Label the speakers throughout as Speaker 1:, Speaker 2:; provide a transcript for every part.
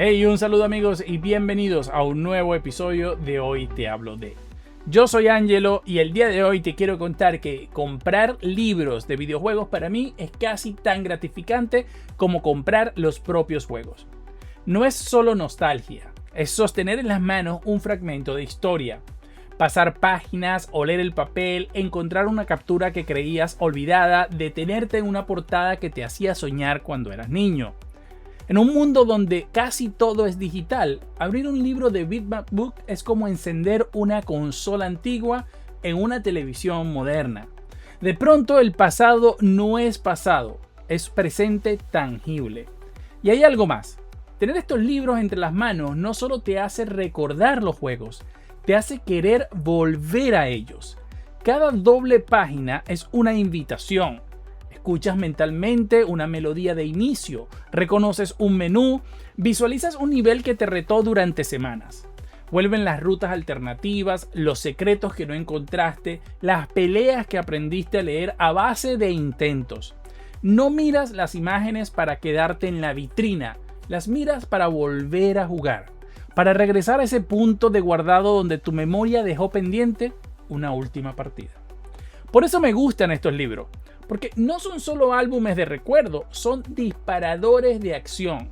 Speaker 1: Hey, un saludo amigos y bienvenidos a un nuevo episodio de Hoy Te Hablo De. Yo soy Angelo y el día de hoy te quiero contar que comprar libros de videojuegos para mí es casi tan gratificante como comprar los propios juegos. No es solo nostalgia, es sostener en las manos un fragmento de historia, pasar páginas, oler el papel, encontrar una captura que creías olvidada, detenerte en una portada que te hacía soñar cuando eras niño. En un mundo donde casi todo es digital, abrir un libro de Bitmap Book es como encender una consola antigua en una televisión moderna. De pronto el pasado no es pasado, es presente tangible. Y hay algo más. Tener estos libros entre las manos no solo te hace recordar los juegos, te hace querer volver a ellos. Cada doble página es una invitación. Escuchas mentalmente una melodía de inicio, reconoces un menú, visualizas un nivel que te retó durante semanas. Vuelven las rutas alternativas, los secretos que no encontraste, las peleas que aprendiste a leer a base de intentos. No miras las imágenes para quedarte en la vitrina, las miras para volver a jugar, para regresar a ese punto de guardado donde tu memoria dejó pendiente una última partida. Por eso me gustan estos libros. Porque no son solo álbumes de recuerdo, son disparadores de acción.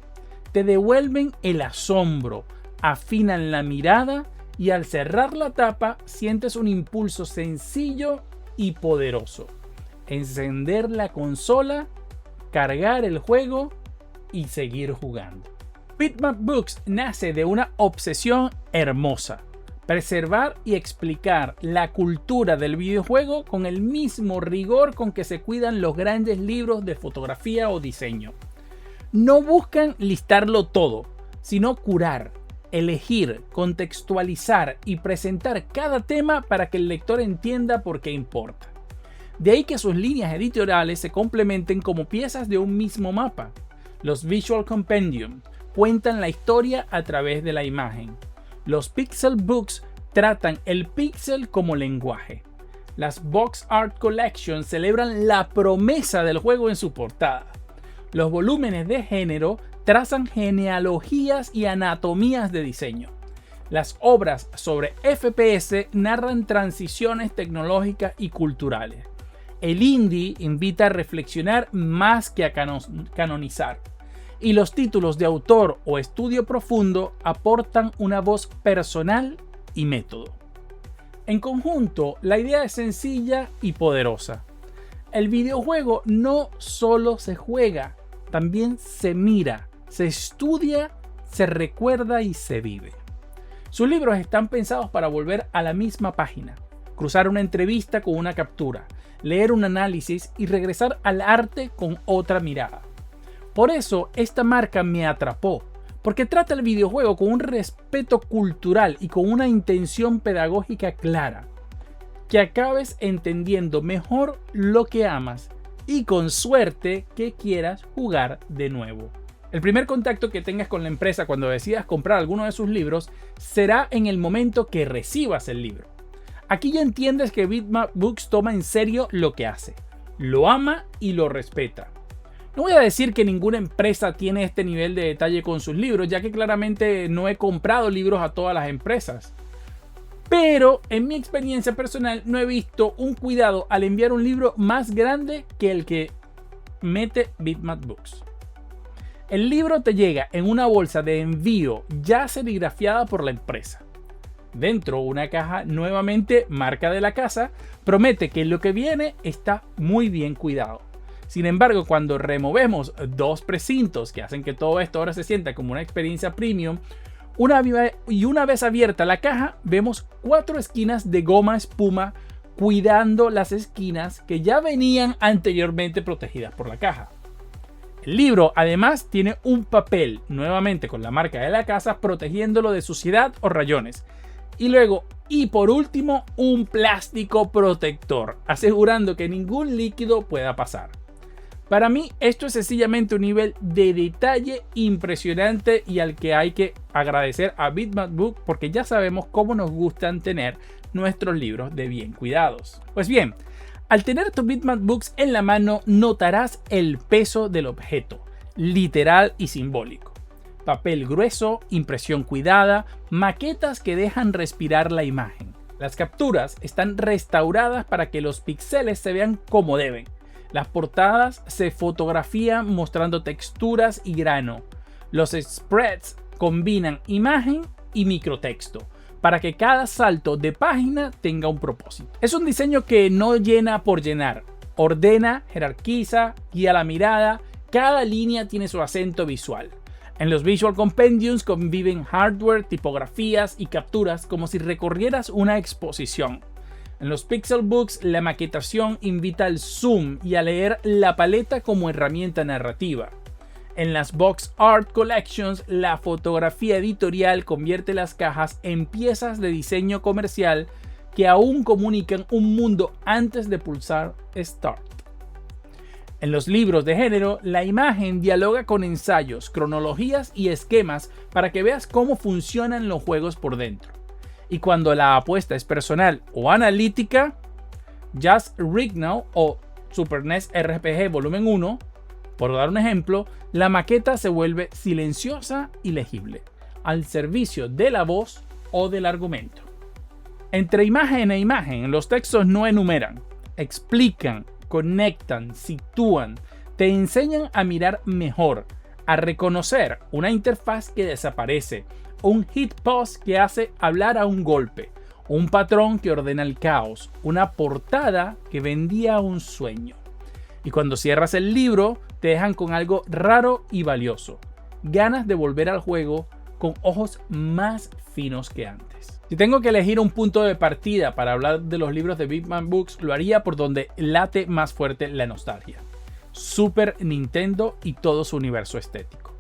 Speaker 1: Te devuelven el asombro, afinan la mirada y al cerrar la tapa sientes un impulso sencillo y poderoso. Encender la consola, cargar el juego y seguir jugando. Bitmap Books nace de una obsesión hermosa. Preservar y explicar la cultura del videojuego con el mismo rigor con que se cuidan los grandes libros de fotografía o diseño. No buscan listarlo todo, sino curar, elegir, contextualizar y presentar cada tema para que el lector entienda por qué importa. De ahí que sus líneas editoriales se complementen como piezas de un mismo mapa. Los Visual Compendium cuentan la historia a través de la imagen. Los Pixel Books tratan el pixel como lenguaje. Las Box Art Collection celebran la promesa del juego en su portada. Los volúmenes de género trazan genealogías y anatomías de diseño. Las obras sobre FPS narran transiciones tecnológicas y culturales. El indie invita a reflexionar más que a canonizar. Y los títulos de autor o estudio profundo aportan una voz personal y método. En conjunto, la idea es sencilla y poderosa. El videojuego no solo se juega, también se mira, se estudia, se recuerda y se vive. Sus libros están pensados para volver a la misma página, cruzar una entrevista con una captura, leer un análisis y regresar al arte con otra mirada. Por eso esta marca me atrapó, porque trata el videojuego con un respeto cultural y con una intención pedagógica clara. Que acabes entendiendo mejor lo que amas y con suerte que quieras jugar de nuevo. El primer contacto que tengas con la empresa cuando decidas comprar alguno de sus libros será en el momento que recibas el libro. Aquí ya entiendes que Bitmap Books toma en serio lo que hace, lo ama y lo respeta. No voy a decir que ninguna empresa tiene este nivel de detalle con sus libros, ya que claramente no he comprado libros a todas las empresas. Pero en mi experiencia personal no he visto un cuidado al enviar un libro más grande que el que mete Bitmap Books. El libro te llega en una bolsa de envío ya serigrafiada por la empresa. Dentro una caja nuevamente marca de la casa, promete que lo que viene está muy bien cuidado. Sin embargo, cuando removemos dos precintos que hacen que todo esto ahora se sienta como una experiencia premium, una vez abierta la caja, vemos 4 esquinas de goma espuma cuidando las esquinas que ya venían anteriormente protegidas por la caja. El libro además tiene un papel, nuevamente con la marca de la casa, protegiéndolo de suciedad o rayones. Y por último, un plástico protector, asegurando que ningún líquido pueda pasar. Para mí esto es sencillamente un nivel de detalle impresionante y al que hay que agradecer a Bitmap Book porque ya sabemos cómo nos gustan tener nuestros libros de bien cuidados. Pues bien, al tener tu Bitmap Books en la mano notarás el peso del objeto, literal y simbólico. papel grueso, impresión cuidada, maquetas que dejan respirar la imagen. Las capturas están restauradas para que los píxeles se vean como deben. Las portadas se fotografían mostrando texturas y grano. Los spreads combinan imagen y microtexto para que cada salto de página tenga un propósito. Es un diseño que no llena por llenar. Ordena, jerarquiza, guía la mirada. Cada línea tiene su acento visual. En los Visual Compendiums conviven hardware, tipografías y capturas como si recorrieras una exposición. En los Pixel Books, la maquetación invita al zoom y a leer la paleta como herramienta narrativa. En las Box Art Collections, la fotografía editorial convierte las cajas en piezas de diseño comercial que aún comunican un mundo antes de pulsar Start. En los libros de género, la imagen dialoga con ensayos, cronologías y esquemas para que veas cómo funcionan los juegos por dentro. Y cuando la apuesta es personal o analítica, Just Rignall o Super NES RPG Volumen 1, por dar un ejemplo, la maqueta se vuelve silenciosa y legible, al servicio de la voz o del argumento. Entre imagen e imagen, los textos no enumeran, explican, conectan, sitúan, te enseñan a mirar mejor, a reconocer una interfaz que desaparece, un hitbox que hace hablar a un golpe, un patrón que ordena el caos, una portada que vendía un sueño. Y cuando cierras el libro, te dejan con algo raro y valioso, ganas de volver al juego con ojos más finos que antes. Si tengo que elegir un punto de partida para hablar de los libros de Big Man Books, lo haría por donde late más fuerte la nostalgia. Super Nintendo y todo su universo estético.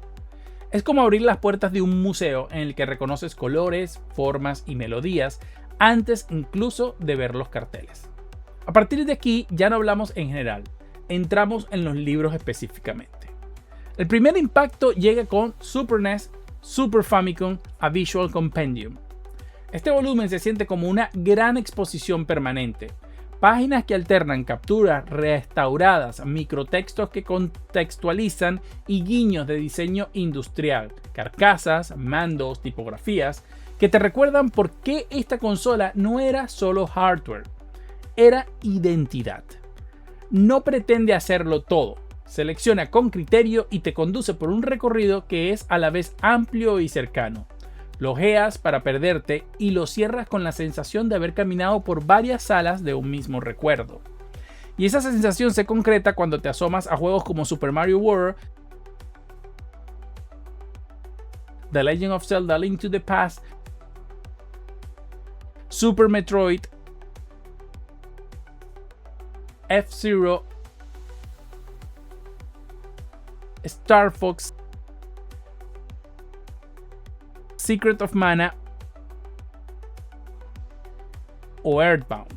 Speaker 1: Es como abrir las puertas de un museo en el que reconoces colores, formas y melodías antes incluso de ver los carteles. A partir de aquí ya no hablamos en general, entramos en los libros específicamente. El primer impacto llega con Super NES, Super Famicom, A Visual Compendium. Este volumen se siente como una gran exposición permanente. Páginas que alternan capturas restauradas, microtextos que contextualizan y guiños de diseño industrial, carcasas, mandos, tipografías, que te recuerdan por qué esta consola no era solo hardware, era identidad. No pretende hacerlo todo, selecciona con criterio y te conduce por un recorrido que es a la vez amplio y cercano. Lo ojeas para perderte y lo cierras con la sensación de haber caminado por varias salas de un mismo recuerdo. Y esa sensación se concreta cuando te asomas a juegos como Super Mario World, The Legend of Zelda: Link to the Past, Super Metroid, F-Zero, Star Fox, Secret of Mana o Earthbound.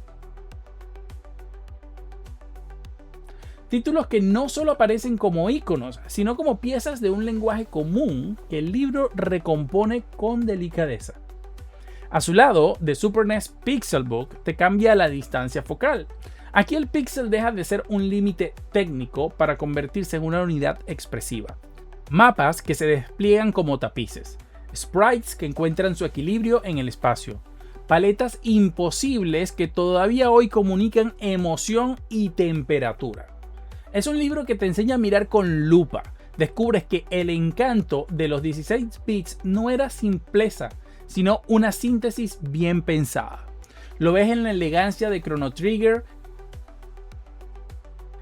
Speaker 1: Títulos que no solo aparecen como iconos, sino como piezas de un lenguaje común que el libro recompone con delicadeza. A su lado, The Super NES Pixel Book te cambia la distancia focal. Aquí el píxel deja de ser un límite técnico para convertirse en una unidad expresiva. Mapas que se despliegan como tapices. Sprites que encuentran su equilibrio en el espacio. Paletas imposibles que todavía hoy comunican emoción y temperatura. Es un libro que te enseña a mirar con lupa. Descubres que el encanto de los 16 bits no era simpleza, sino una síntesis bien pensada. Lo ves en la elegancia de Chrono Trigger,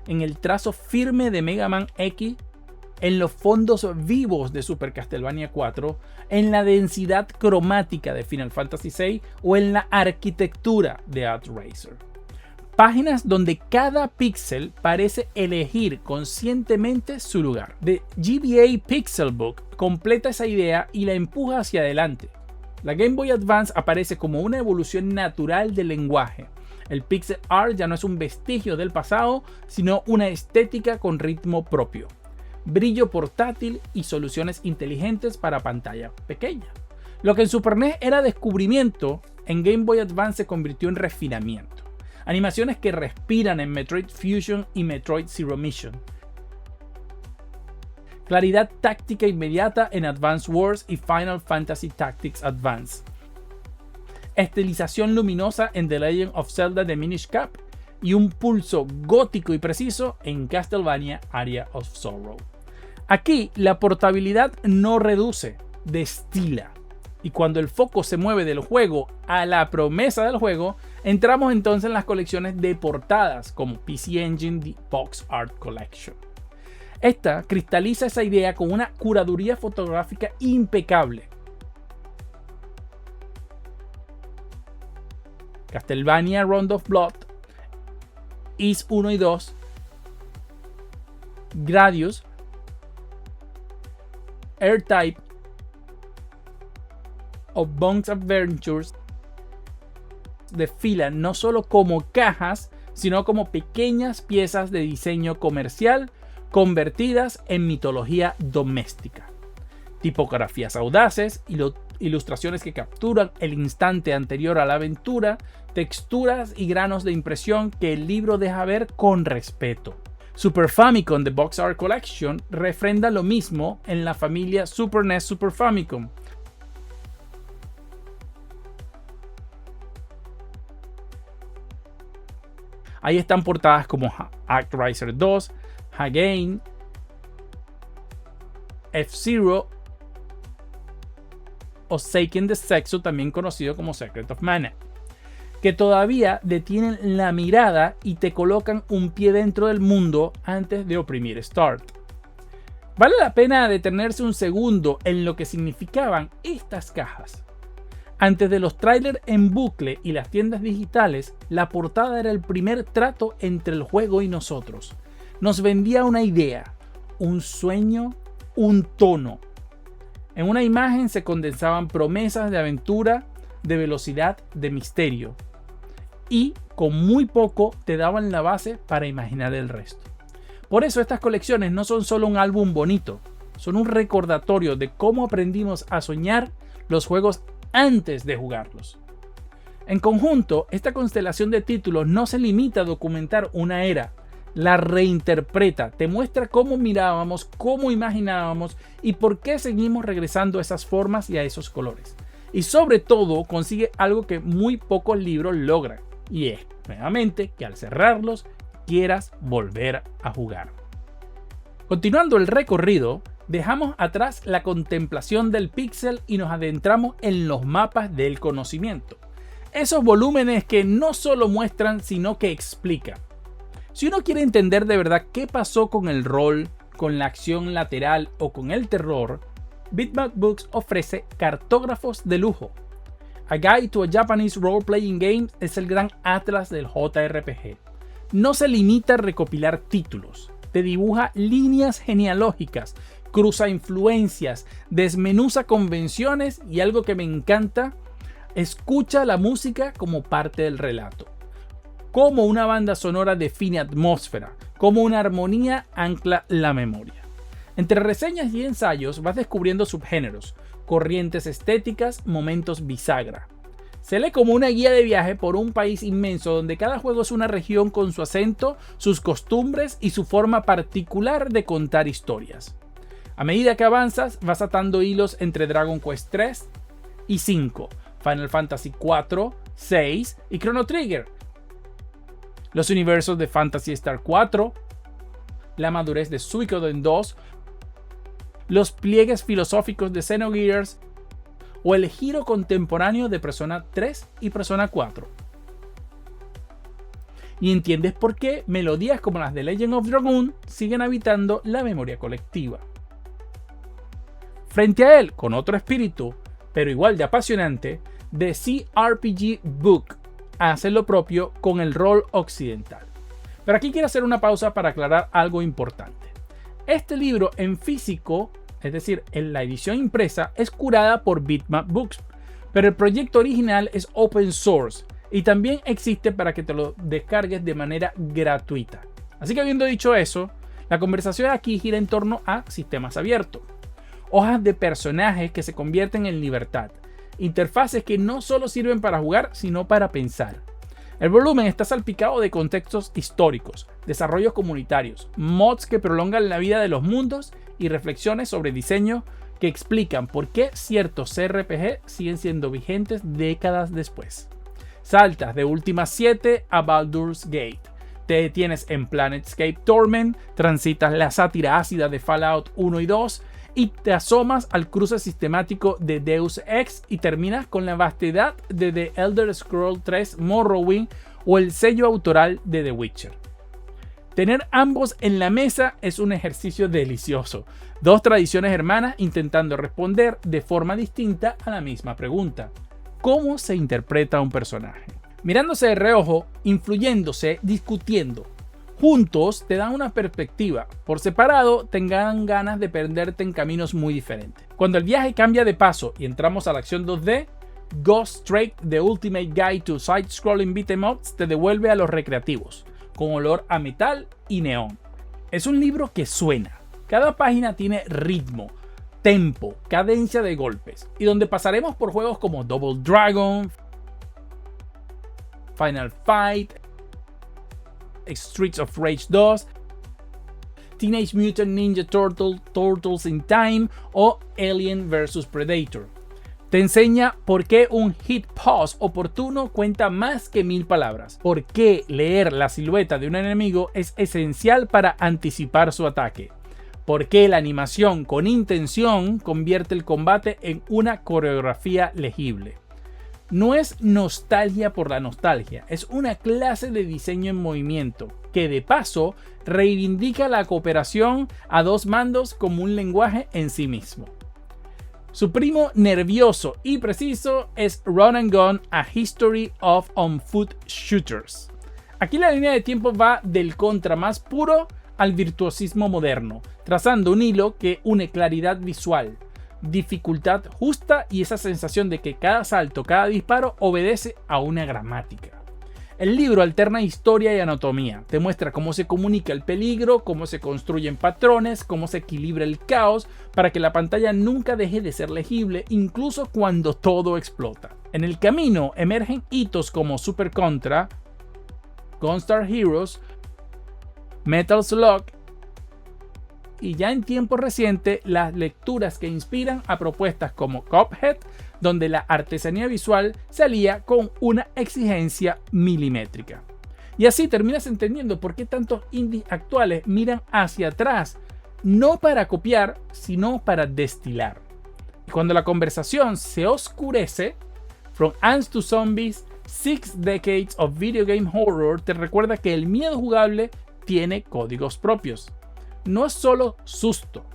Speaker 1: en el trazo firme de Mega Man X, en los fondos vivos de Super Castlevania 4, en la densidad cromática de Final Fantasy VI o en la arquitectura de Outracer. Páginas donde cada píxel parece elegir conscientemente su lugar. The GBA Pixel Book completa esa idea y la empuja hacia adelante. La Game Boy Advance aparece como una evolución natural del lenguaje. El pixel art ya no es un vestigio del pasado, sino una estética con ritmo propio. Brillo portátil y soluciones inteligentes para pantalla pequeña. Lo que en Super NES era descubrimiento, en Game Boy Advance se convirtió en refinamiento. Animaciones que respiran en Metroid Fusion y Metroid Zero Mission. Claridad táctica inmediata en Advance Wars y Final Fantasy Tactics Advance. Estilización luminosa en The Legend of Zelda The Minish Cap y un pulso gótico y preciso en Castlevania Aria of Sorrow. Aquí la portabilidad no reduce, destila. Y cuando el foco se mueve del juego a la promesa del juego, entramos entonces en las colecciones de portadas como PC Engine The Box Art Collection. Esta cristaliza esa idea con una curaduría fotográfica impecable. Castlevania Round of Blood, Ys 1 y 2, Gradius, R-Type o Bones Adventures desfilan no solo como cajas, sino como pequeñas piezas de diseño comercial convertidas en mitología doméstica. Tipografías audaces, ilustraciones que capturan el instante anterior a la aventura, texturas y granos de impresión que el libro deja ver con respeto. Super Famicom The Box Art Collection refrenda lo mismo en la familia Super NES Super Famicom. Ahí están portadas como Actraiser 2, Hagain, F-Zero o Seiken the Sexo, también conocido como Secret of Mana, que todavía detienen la mirada y te colocan un pie dentro del mundo antes de oprimir Start. Vale la pena detenerse un segundo en lo que significaban estas cajas. Antes de los trailers en bucle y las tiendas digitales, la portada era el primer trato entre el juego y nosotros. Nos vendía una idea, un sueño, un tono. En una imagen se condensaban promesas de aventura, de velocidad, de misterio. Y con muy poco te daban la base para imaginar el resto. Por eso estas colecciones no son solo un álbum bonito, son un recordatorio de cómo aprendimos a soñar los juegos antes de jugarlos. En conjunto, esta constelación de títulos no se limita a documentar una era, la reinterpreta, te muestra cómo mirábamos, cómo imaginábamos y por qué seguimos regresando a esas formas y a esos colores. Y sobre todo consigue algo que muy pocos libros logran, y es, nuevamente, que al cerrarlos quieras volver a jugar. Continuando el recorrido, dejamos atrás la contemplación del píxel y nos adentramos en los mapas del conocimiento. Esos volúmenes que no solo muestran, sino que explican. Si uno quiere entender de verdad qué pasó con el rol, con la acción lateral o con el terror, Bitmap Books ofrece cartógrafos de lujo. A Guide to a Japanese Role-Playing Game es el gran atlas del JRPG. No se limita a recopilar títulos, te dibuja líneas genealógicas, cruza influencias, desmenuza convenciones y algo que me encanta, escucha la música como parte del relato. Cómo una banda sonora define atmósfera, cómo una armonía ancla la memoria. Entre reseñas y ensayos vas descubriendo subgéneros, corrientes estéticas, momentos bisagra. Se lee como una guía de viaje por un país inmenso donde cada juego es una región con su acento, sus costumbres y su forma particular de contar historias. A medida que avanzas, vas atando hilos entre Dragon Quest 3 y 5, Final Fantasy 4, 6 y Chrono Trigger. Los universos de Phantasy Star 4, la madurez de Suikoden 2, los pliegues filosóficos de Xenogears o el giro contemporáneo de Persona 3 y Persona 4. Y entiendes por qué melodías como las de Legend of Dragoon siguen habitando la memoria colectiva. Frente a él, con otro espíritu, pero igual de apasionante, The CRPG Book hace lo propio con el rol occidental. Pero aquí quiero hacer una pausa para aclarar algo importante. Este libro en físico, es decir, en la edición impresa, es curada por Bitmap Books, pero el proyecto original es open source y también existe para que te lo descargues de manera gratuita. Así que habiendo dicho eso, la conversación aquí gira en torno a sistemas abiertos, hojas de personajes que se convierten en libertad, interfaces que no solo sirven para jugar, sino para pensar. El volumen está salpicado de contextos históricos, desarrollos comunitarios, mods que prolongan la vida de los mundos y reflexiones sobre diseño que explican por qué ciertos CRPG siguen siendo vigentes décadas después. Saltas de Ultima 7 a Baldur's Gate. Te detienes en Planetscape Torment, transitas la sátira ácida de Fallout 1 y 2 y te asomas al cruce sistemático de Deus Ex y terminas con la vastedad de The Elder Scrolls 3 Morrowind o el sello autoral de The Witcher. Tener ambos en la mesa es un ejercicio delicioso. Dos tradiciones hermanas intentando responder de forma distinta a la misma pregunta. ¿Cómo se interpreta un personaje? Mirándose de reojo, influyéndose, discutiendo. Juntos te dan una perspectiva. Por separado, tengan ganas de perderte en caminos muy diferentes. Cuando el viaje cambia de paso y entramos a la acción 2D, Ghost Strike, The Ultimate Guide to Side-Scrolling Beat'em Ups, te devuelve a los recreativos, con olor a metal y neón. Es un libro que suena. Cada página tiene ritmo, tempo, cadencia de golpes, y donde pasaremos por juegos como Double Dragon, Final Fight, Streets of Rage 2, Teenage Mutant Ninja Turtles in Time o Alien vs Predator. Te enseña por qué un hit pause oportuno cuenta más que 1000 palabras. Por qué leer la silueta de un enemigo es esencial para anticipar su ataque. Por qué la animación con intención convierte el combate en una coreografía legible. No es nostalgia por la nostalgia, es una clase de diseño en movimiento que de paso reivindica la cooperación a dos mandos como un lenguaje en sí mismo. Su primo nervioso y preciso es Run and Gun: A History of On-Foot Shooters. Aquí la línea de tiempo va del contra más puro al virtuosismo moderno, trazando un hilo que une claridad visual, dificultad justa y esa sensación de que cada salto, cada disparo obedece a una gramática. El libro alterna historia y anatomía, te muestra cómo se comunica el peligro, cómo se construyen patrones, cómo se equilibra el caos para que la pantalla nunca deje de ser legible, incluso cuando todo explota. En el camino emergen hitos como Super Contra, Gunstar Heroes, Metal Slug y ya en tiempo reciente las lecturas que inspiran a propuestas como Cuphead, donde la artesanía visual se alía con una exigencia milimétrica. Y así terminas entendiendo por qué tantos indies actuales miran hacia atrás, no para copiar, sino para destilar. Y cuando la conversación se oscurece, From Ants to Zombies, 6 Decades of Video Game Horror te recuerda que el miedo jugable tiene códigos propios. No es solo susto,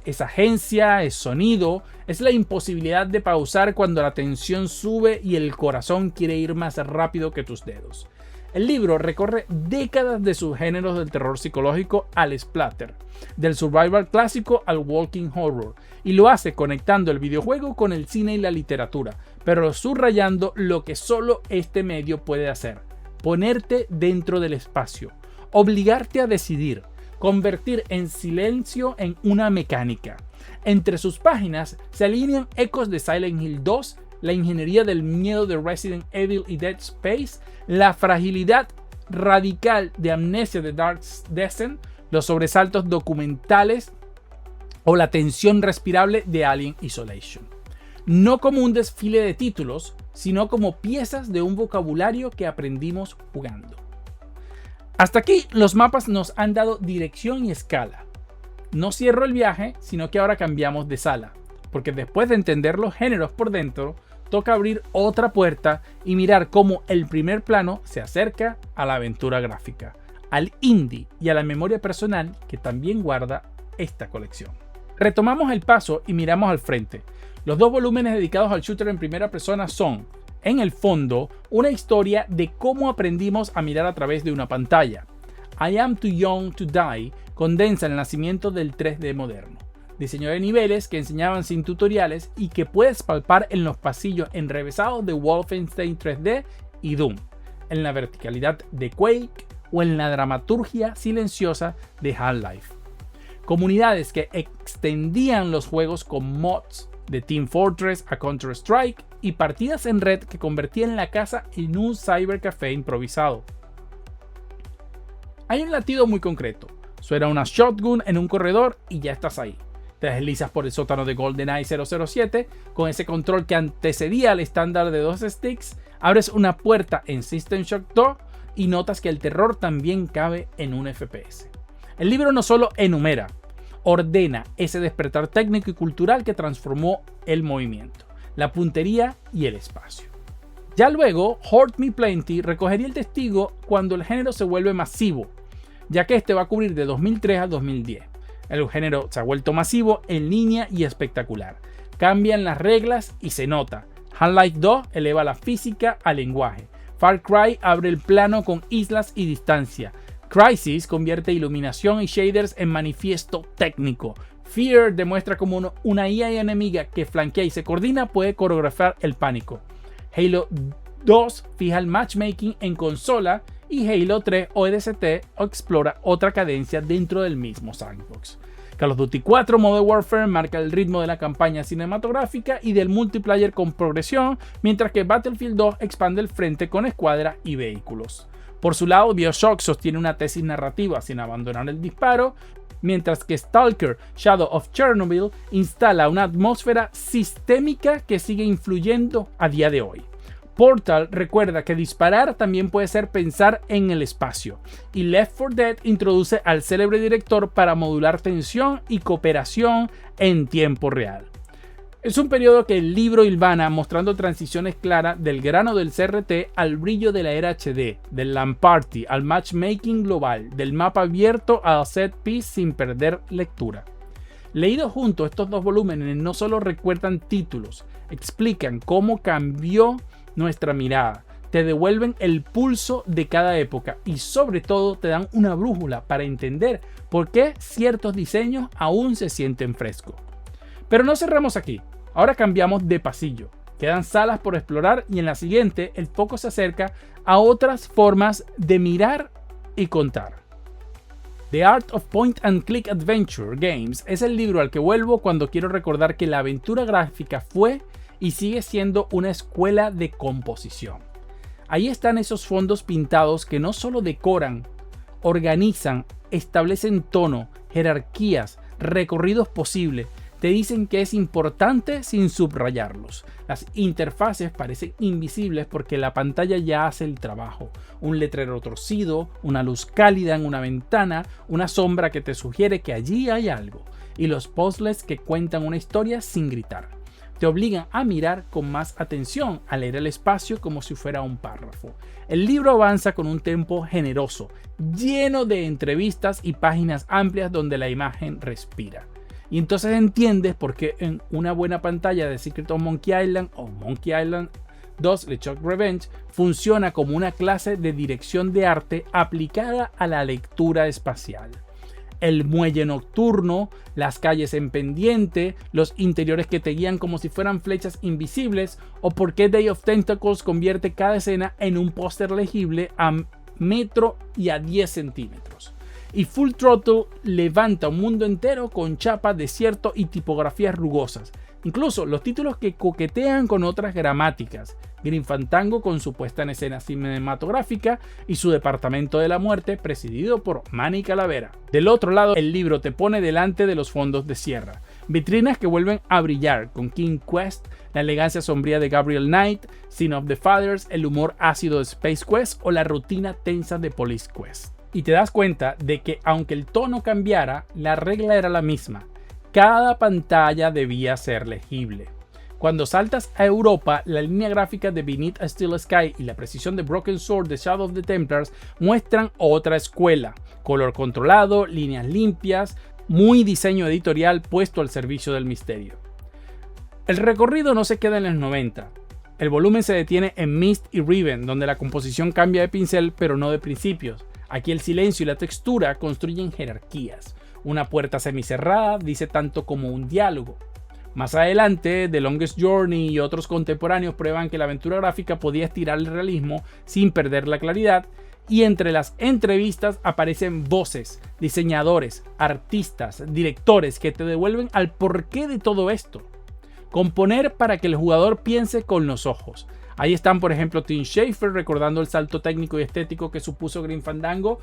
Speaker 1: es agencia, es sonido, es la imposibilidad de pausar cuando la tensión sube y el corazón quiere ir más rápido que tus dedos. El libro recorre décadas de subgéneros del terror psicológico al splatter, del survival clásico al walking horror, y lo hace conectando el videojuego con el cine y la literatura, pero subrayando lo que solo este medio puede hacer: ponerte dentro del espacio, obligarte a decidir, convertir en silencio en una mecánica. Entre sus páginas se alinean ecos de Silent Hill 2, la ingeniería del miedo de Resident Evil y Dead Space, la fragilidad radical de Amnesia de Dark Descent, los sobresaltos documentales o la tensión respirable de Alien Isolation. No como un desfile de títulos, sino como piezas de un vocabulario que aprendimos jugando. Hasta aquí los mapas nos han dado dirección y escala. No cierro el viaje, sino que ahora cambiamos de sala, porque después de entender los géneros por dentro, toca abrir otra puerta y mirar cómo el primer plano se acerca a la aventura gráfica, al indie y a la memoria personal que también guarda esta colección. Retomamos el paso y miramos al frente. Los dos volúmenes dedicados al shooter en primera persona son, en el fondo, una historia de cómo aprendimos a mirar a través de una pantalla. I Am Too Young to Die condensa el nacimiento del 3D moderno. Diseño de niveles que enseñaban sin tutoriales y que puedes palpar en los pasillos enrevesados de Wolfenstein 3D y Doom, en la verticalidad de Quake o en la dramaturgia silenciosa de Half-Life. Comunidades que extendían los juegos con mods de Team Fortress a Counter-Strike, y partidas en red que convertían la casa en un cybercafé improvisado. Hay un latido muy concreto. Suena una shotgun en un corredor y ya estás ahí. Te deslizas por el sótano de GoldenEye 007 con ese control que antecedía al estándar de 2 sticks. Abres una puerta en System Shock 2 y notas que el terror también cabe en un FPS. El libro no solo enumera, ordena ese despertar técnico y cultural que transformó el movimiento, la puntería y el espacio. Ya luego, Hort Me Plenty recogería el testigo cuando el género se vuelve masivo, ya que este va a cubrir de 2003 a 2010. El género se ha vuelto masivo, en línea y espectacular. Cambian las reglas y se nota. Half-Life 2 eleva la física al lenguaje. Far Cry abre el plano con islas y distancia. Crysis convierte iluminación y shaders en manifiesto técnico. Fear demuestra cómo una IA enemiga que flanquea y se coordina puede coreografiar el pánico. Halo 2 fija el matchmaking en consola y Halo 3 ODST explora otra cadencia dentro del mismo sandbox. Call of Duty 4 Modern Warfare marca el ritmo de la campaña cinematográfica y del multiplayer con progresión, mientras que Battlefield 2 expande el frente con escuadra y vehículos. Por su lado, BioShock sostiene una tesis narrativa sin abandonar el disparo, mientras que Stalker Shadow of Chernobyl instala una atmósfera sistémica que sigue influyendo a día de hoy. Portal recuerda que disparar también puede ser pensar en el espacio, y Left 4 Dead introduce al célebre director para modular tensión y cooperación en tiempo real. Es un periodo que el libro hilvana mostrando transiciones claras del grano del CRT al brillo de la era HD, del LAN Party al matchmaking global, del mapa abierto al set piece sin perder lectura. Leídos juntos, estos dos volúmenes no solo recuerdan títulos, explican cómo cambió nuestra mirada, te devuelven el pulso de cada época y sobre todo te dan una brújula para entender por qué ciertos diseños aún se sienten frescos. Pero no cerramos aquí, ahora cambiamos de pasillo, quedan salas por explorar y en la siguiente el foco se acerca a otras formas de mirar y contar. The Art of Point and Click Adventure Games es el libro al que vuelvo cuando quiero recordar que la aventura gráfica fue y sigue siendo una escuela de composición. Ahí están esos fondos pintados que no solo decoran, organizan, establecen tono, jerarquías, recorridos posibles, te dicen que es importante sin subrayarlos. Las interfaces parecen invisibles porque la pantalla ya hace el trabajo. Un letrero torcido, una luz cálida en una ventana, una sombra que te sugiere que allí hay algo. Y los puzzles que cuentan una historia sin gritar. Te obligan a mirar con más atención, a leer el espacio como si fuera un párrafo. El libro avanza con un tempo generoso, lleno de entrevistas y páginas amplias donde la imagen respira. Y entonces entiendes por qué en una buena pantalla de Secret of Monkey Island o Monkey Island 2 LeChuck Revenge funciona como una clase de dirección de arte aplicada a la lectura espacial. El muelle nocturno, las calles en pendiente, los interiores que te guían como si fueran flechas invisibles, o por qué Day of Tentacles convierte cada escena en un póster legible a metro y a 10 centímetros. Y Full Throttle levanta un mundo entero con chapa, desierto y tipografías rugosas. Incluso los títulos que coquetean con otras gramáticas. Grim Fandango con su puesta en escena cinematográfica y su departamento de la muerte presidido por Manny Calavera. Del otro lado, el libro te pone delante de los fondos de sierra. Vitrinas que vuelven a brillar con King Quest, la elegancia sombría de Gabriel Knight, Sin of the Fathers, el humor ácido de Space Quest o la rutina tensa de Police Quest. Y te das cuenta de que aunque el tono cambiara, la regla era la misma. Cada pantalla debía ser legible. Cuando saltas a Europa, la línea gráfica de Beneath a Steel Sky y la precisión de Broken Sword de Shadow of the Templars muestran otra escuela. Color controlado, líneas limpias, muy diseño editorial puesto al servicio del misterio. El recorrido no se queda en los 90. El volumen se detiene en Mist y Riven, donde la composición cambia de pincel pero no de principios. Aquí el silencio y la textura construyen jerarquías. Una puerta semicerrada dice tanto como un diálogo. Más adelante, The Longest Journey y otros contemporáneos prueban que la aventura gráfica podía estirar el realismo sin perder la claridad, y entre las entrevistas aparecen voces, diseñadores, artistas, directores que te devuelven al porqué de todo esto. Componer para que el jugador piense con los ojos. Ahí están, por ejemplo, Tim Schafer recordando el salto técnico y estético que supuso Grim Fandango,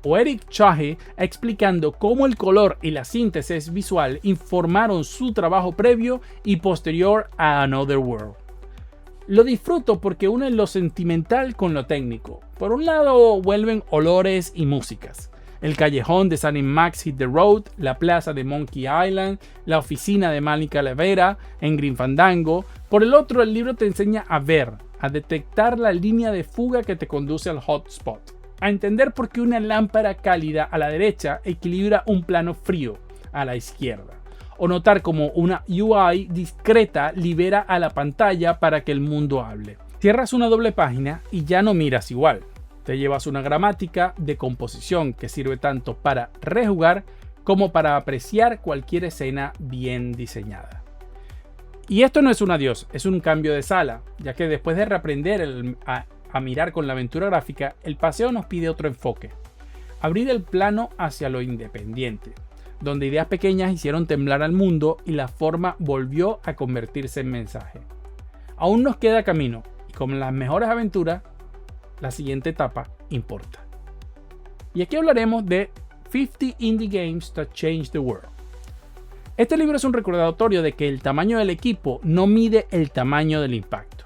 Speaker 1: o Eric Chahe explicando cómo el color y la síntesis visual informaron su trabajo previo y posterior a Another World. Lo disfruto porque une lo sentimental con lo técnico. Por un lado, vuelven olores y músicas. El callejón de Sam Max Hit the Road, la plaza de Monkey Island, la oficina de Manny Calavera en Grim Fandango. Por el otro, el libro te enseña a ver, a detectar la línea de fuga que te conduce al hotspot, a entender por qué una lámpara cálida a la derecha equilibra un plano frío a la izquierda, o notar cómo una UI discreta libera a la pantalla para que el mundo hable. Cierras una doble página y ya no miras igual. Te llevas una gramática de composición que sirve tanto para rejugar como para apreciar cualquier escena bien diseñada. Y esto no es un adiós, es un cambio de sala, ya que después de reaprender a mirar con la aventura gráfica, el paseo nos pide otro enfoque. Abrir el plano hacia lo independiente, donde ideas pequeñas hicieron temblar al mundo y la forma volvió a convertirse en mensaje. Aún nos queda camino, y como en las mejores aventuras, la siguiente etapa importa. Y aquí hablaremos de 50 Indie Games That Changed the World. Este libro es un recordatorio de que el tamaño del equipo no mide el tamaño del impacto.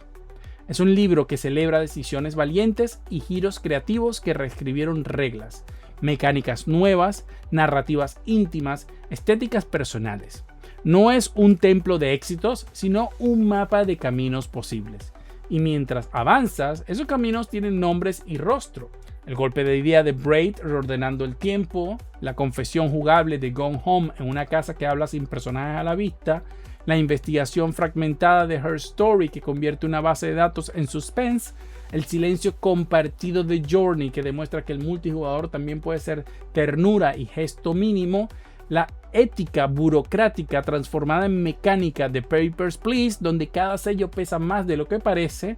Speaker 1: Es un libro que celebra decisiones valientes y giros creativos que reescribieron reglas, mecánicas nuevas, narrativas íntimas, estéticas personales. No es un templo de éxitos, sino un mapa de caminos posibles. Y mientras avanzas, esos caminos tienen nombres y rostro. El golpe de idea de Braid reordenando el tiempo, la confesión jugable de Gone Home en una casa que habla sin personajes a la vista, la investigación fragmentada de Her Story que convierte una base de datos en suspense, el silencio compartido de Journey que demuestra que el multijugador también puede ser ternura y gesto mínimo, la ética burocrática transformada en mecánica de Papers, Please, donde cada sello pesa más de lo que parece,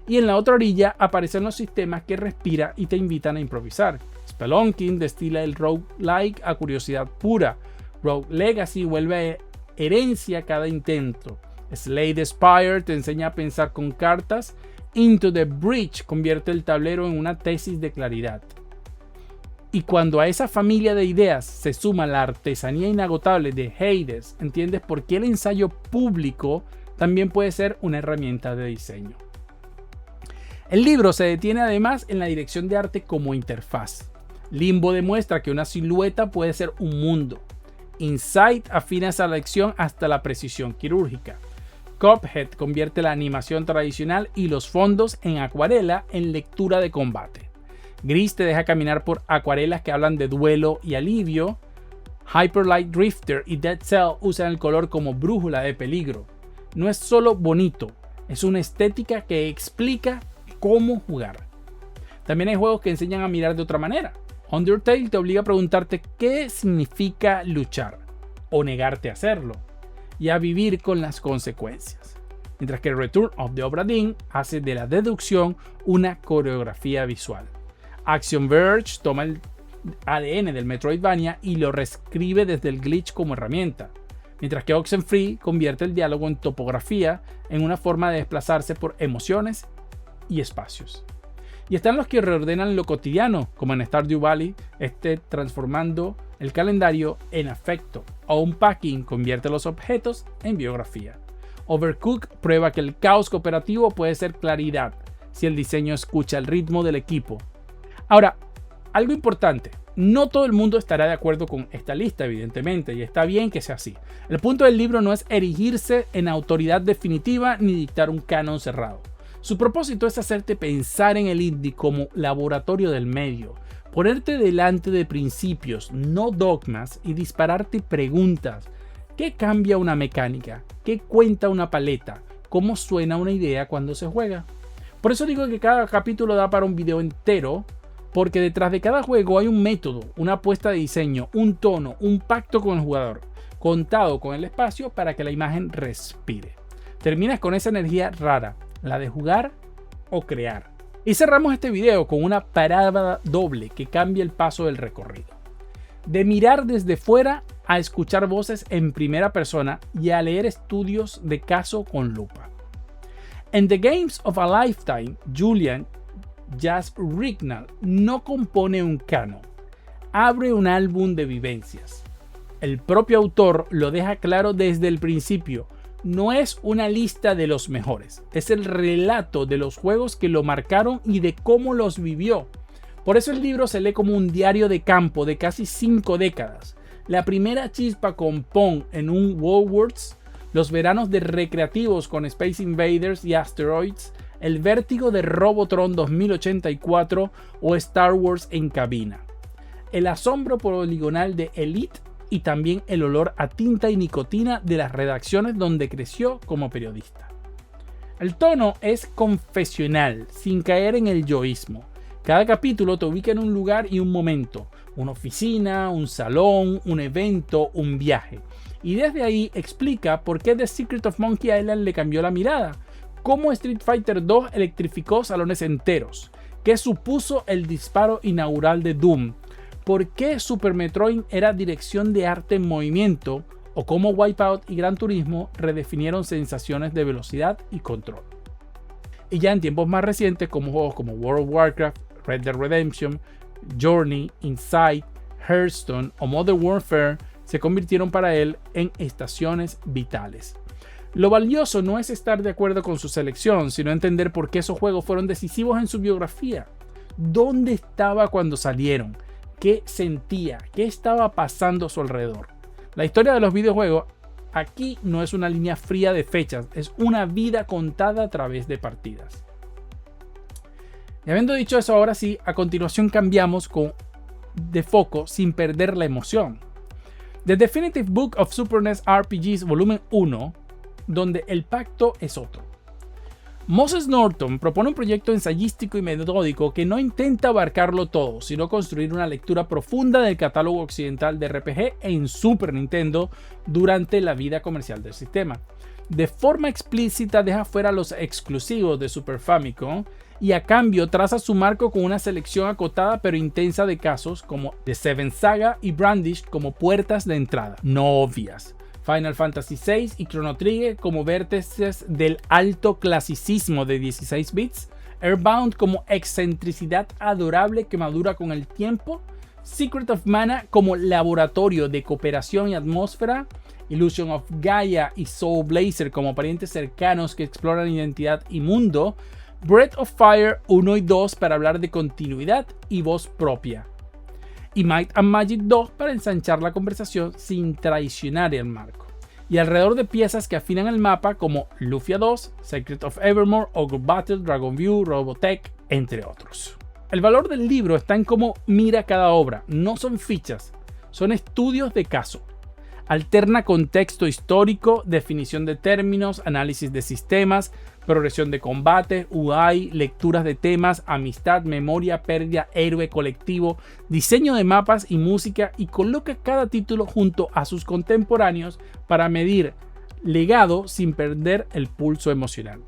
Speaker 1: y en la otra orilla aparecen los sistemas que respira y te invitan a improvisar. Spelunking destila el roguelike a curiosidad pura. Rogue Legacy vuelve a herencia cada intento. Slay the Spire te enseña a pensar con cartas. Into the Breach convierte el tablero en una tesis de claridad. Y cuando a esa familia de ideas se suma la artesanía inagotable de Hades, entiendes por qué el ensayo público también puede ser una herramienta de diseño. El libro se detiene además en la dirección de arte como interfaz. Limbo demuestra que una silueta puede ser un mundo. Insight afina esa lección hasta la precisión quirúrgica. Cuphead convierte la animación tradicional y los fondos en acuarela en lectura de combate. Gris te deja caminar por acuarelas que hablan de duelo y alivio. Hyper Light Drifter y Dead Cell usan el color como brújula de peligro. No es solo bonito, es una estética que explica cómo jugar. También hay juegos que enseñan a mirar de otra manera. Undertale te obliga a preguntarte qué significa luchar o negarte a hacerlo y a vivir con las consecuencias. Mientras que Return of the Obra Dinn hace de la deducción una coreografía visual. Action Verge toma el ADN del Metroidvania y lo reescribe desde el glitch como herramienta, mientras que Oxenfree convierte el diálogo en topografía en una forma de desplazarse por emociones y espacios. Y están los que reordenan lo cotidiano, como en Stardew Valley, transformando el calendario en afecto, o Unpacking convierte los objetos en biografía. Overcooked prueba que el caos cooperativo puede ser claridad, si el diseño escucha el ritmo del equipo. Ahora, algo importante, no todo el mundo estará de acuerdo con esta lista, evidentemente, y está bien que sea así. El punto del libro no es erigirse en autoridad definitiva ni dictar un canon cerrado. Su propósito es hacerte pensar en el indie como laboratorio del medio, ponerte delante de principios, no dogmas, y dispararte preguntas. ¿Qué cambia una mecánica? ¿Qué cuenta una paleta? ¿Cómo suena una idea cuando se juega? Por eso digo que cada capítulo da para un video entero, porque detrás de cada juego hay un método, una apuesta de diseño, un tono, un pacto con el jugador, contado con el espacio para que la imagen respire. Terminas con esa energía rara, la de jugar o crear. Y cerramos este video con una parada doble que cambia el paso del recorrido. De mirar desde fuera a escuchar voces en primera persona y a leer estudios de caso con lupa. En The Games of a Lifetime, Julian Rignall no compone un canon, abre un álbum de vivencias. El propio autor lo deja claro desde el principio, no es una lista de los mejores, es el relato de los juegos que lo marcaron y de cómo los vivió. Por eso el libro se lee como un diario de campo de casi 5 décadas. La primera chispa con Pong en un WildWorks, los veranos de recreativos con Space Invaders y Asteroids, el vértigo de Robotron 2084 o Star Wars en cabina, el asombro poligonal de Elite y también el olor a tinta y nicotina de las redacciones donde creció como periodista. El tono es confesional, sin caer en el yoísmo. Cada capítulo te ubica en un lugar y un momento, una oficina, un salón, un evento, un viaje. Y desde ahí explica por qué The Secret of Monkey Island le cambió la mirada, cómo Street Fighter 2 electrificó salones enteros, qué supuso el disparo inaugural de Doom, por qué Super Metroid era dirección de arte en movimiento, o cómo Wipeout y Gran Turismo redefinieron sensaciones de velocidad y control. Y ya en tiempos más recientes, como juegos como World of Warcraft, Red Dead Redemption, Journey, Inside, Hearthstone o Modern Warfare se convirtieron para él en estaciones vitales. Lo valioso no es estar de acuerdo con su selección, sino entender por qué esos juegos fueron decisivos en su biografía. ¿Dónde estaba cuando salieron? ¿Qué sentía? ¿Qué estaba pasando a su alrededor? La historia de los videojuegos aquí no es una línea fría de fechas, es una vida contada a través de partidas. Y habiendo dicho eso, ahora sí, a continuación cambiamos de foco sin perder la emoción. The Definitive Book of Super NES RPGs Volumen 1, donde el pacto es otro. Moses Norton propone un proyecto ensayístico y metódico que no intenta abarcarlo todo, sino construir una lectura profunda del catálogo occidental de RPG en Super Nintendo durante la vida comercial del sistema. De forma explícita deja fuera los exclusivos de Super Famicom y a cambio traza su marco con una selección acotada pero intensa de casos como The Seven Saga y Brandish como puertas de entrada, no obvias. Final Fantasy VI y Chrono Trigger como vértices del alto clasicismo de 16 bits, Airbound como excentricidad adorable que madura con el tiempo, Secret of Mana como laboratorio de cooperación y atmósfera, Illusion of Gaia y Soul Blazer como parientes cercanos que exploran identidad y mundo, Breath of Fire 1 y 2 para hablar de continuidad y voz propia, y Might and Magic 2 para ensanchar la conversación sin traicionar el marco, y alrededor de piezas que afinan el mapa como Lufia 2, Secret of Evermore, Ogre Battle, Dragon View, Robotech, entre otros. El valor del libro está en cómo mira cada obra, no son fichas, son estudios de caso. Alterna contexto histórico, definición de términos, análisis de sistemas, progresión de combate, UI, lecturas de temas, amistad, memoria, pérdida, héroe colectivo, diseño de mapas y música, y coloca cada título junto a sus contemporáneos para medir legado sin perder el pulso emocional.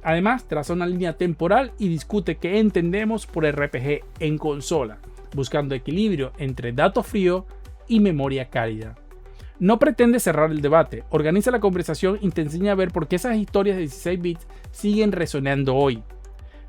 Speaker 1: Además, traza una línea temporal y discute qué entendemos por RPG en consola, buscando equilibrio entre dato frío y memoria cálida. No pretende cerrar el debate, organiza la conversación y te enseña a ver por qué esas historias de 16 bits siguen resonando hoy.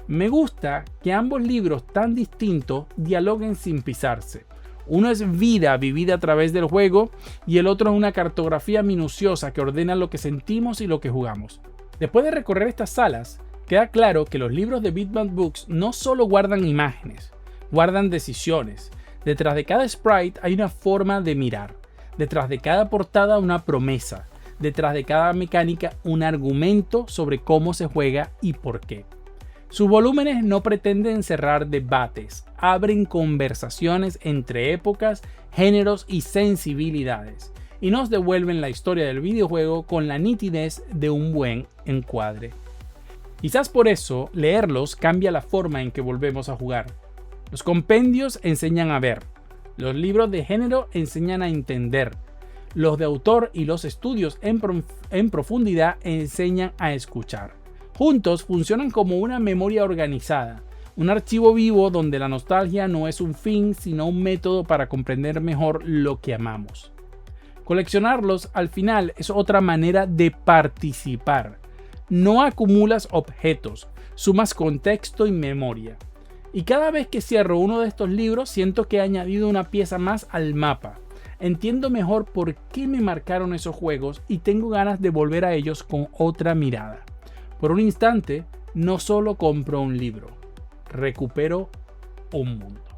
Speaker 1: Me gusta que ambos libros tan distintos dialoguen sin pisarse. Uno es vida vivida a través del juego y el otro es una cartografía minuciosa que ordena lo que sentimos y lo que jugamos. Después de recorrer estas salas, queda claro que los libros de Bitmap Books no solo guardan imágenes, guardan decisiones. Detrás de cada sprite hay una forma de mirar. Detrás de cada portada una promesa, detrás de cada mecánica un argumento sobre cómo se juega y por qué. Sus volúmenes no pretenden cerrar debates, abren conversaciones entre épocas, géneros y sensibilidades, y nos devuelven la historia del videojuego con la nitidez de un buen encuadre. Quizás por eso leerlos cambia la forma en que volvemos a jugar. Los compendios enseñan a ver. Los libros de género enseñan a entender. Los de autor y los estudios en profundidad enseñan a escuchar. Juntos funcionan como una memoria organizada, un archivo vivo donde la nostalgia no es un fin, sino un método para comprender mejor lo que amamos. Coleccionarlos al final es otra manera de participar. No acumulas objetos, sumas contexto y memoria. Y cada vez que cierro uno de estos libros siento que he añadido una pieza más al mapa. Entiendo mejor por qué me marcaron esos juegos y tengo ganas de volver a ellos con otra mirada. Por un instante, no solo compro un libro, recupero un mundo.